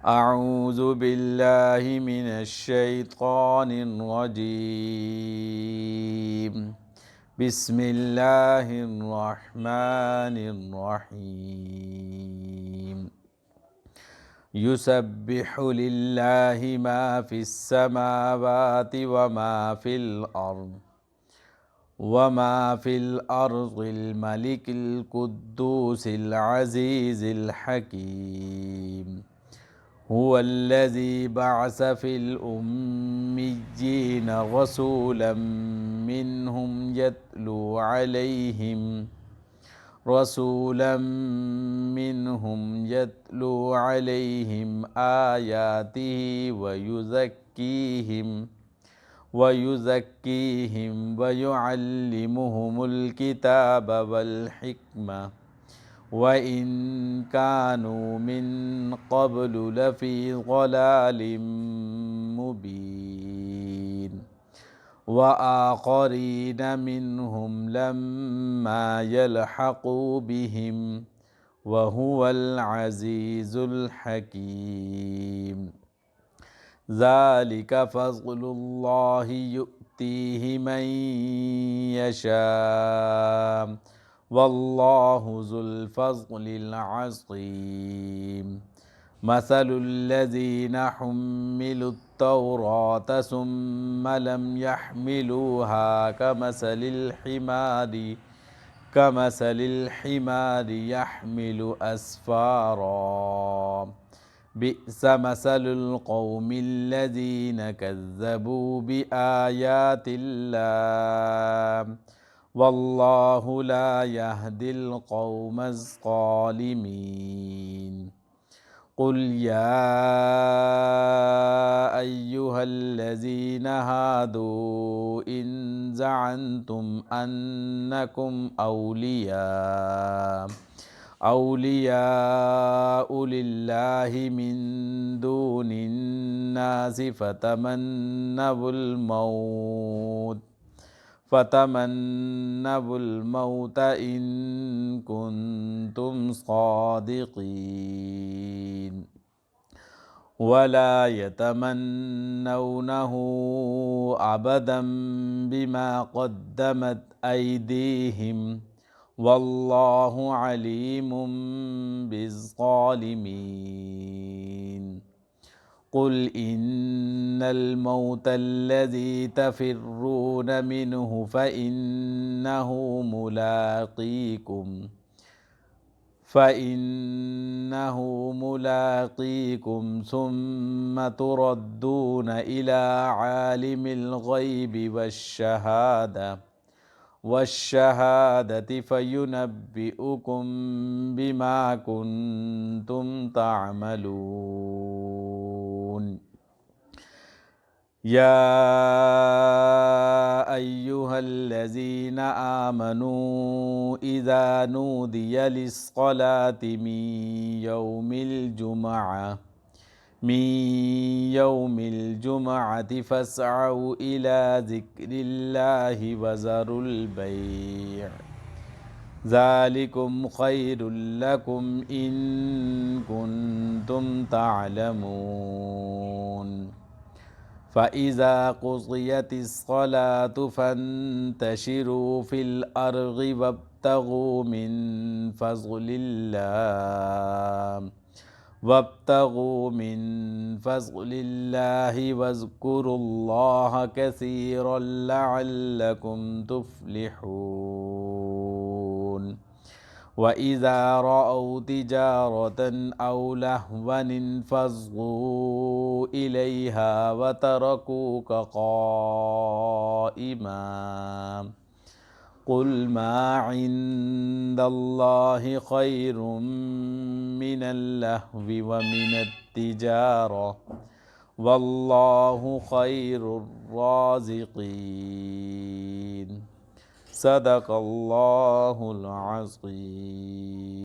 أعوذ بالله من الشيطان الرجيم. بسم الله الرحمن الرحيم. يسبح لله ما في السماوات وما في الأرض الملك القدوس العزيز الحكيم. هو الذي بعث في الأميين رسولا منهم يتلو عليهم آياته ويزكيهم ويعلمهم الكتاب والحكمة وإن كانوا من قبل لفي ضلال مبين. وآخرين منهم لما يلحقوا بهم وهو العزيز الحكيم. ذلك فضل الله يؤتيه من يشاء والله ذو الفضل العظيم. مثل الذين حملوا التوراة ثم لم يحملوها كمثل الحمار يحمل أسفارا. بئس مثل القوم الذين كذبوا بآيات الله والله لا يهدي القوم الظالمين. قل يا أيها الذين هادوا إن زعمتم أنكم أولياء لله من دون الناس فتمنوا الموت إن كنتم صادقين ولا يتمنونه أبدا بما قدمت أيديهم والله عليم بالظالمين. قل إن الموت الذي تفرون منه فإنه ملاقيكم ثم تردون إلى عالم الغيب والشهادة فينبئكم بما كنتم تعملون. يا أيها الذين آمنوا إذا نودي للصلاة من يوم الجمعة فاسعوا إلى ذكر الله وذروا البيع ذلكم خير لكم إن كنتم تعلمون. فإذا قضيت الصلاة فانتشروا في الأرض وابتغوا من فضل الله واذكروا الله كثيرا لعلكم تفلحون. وإذا رأوا تجارة أو لهوا انفضوا إليها وتركوك قائما. قل ما عند الله خير من اللهو ومن التجارة والله خير الرازقين. صدق الله العظيم.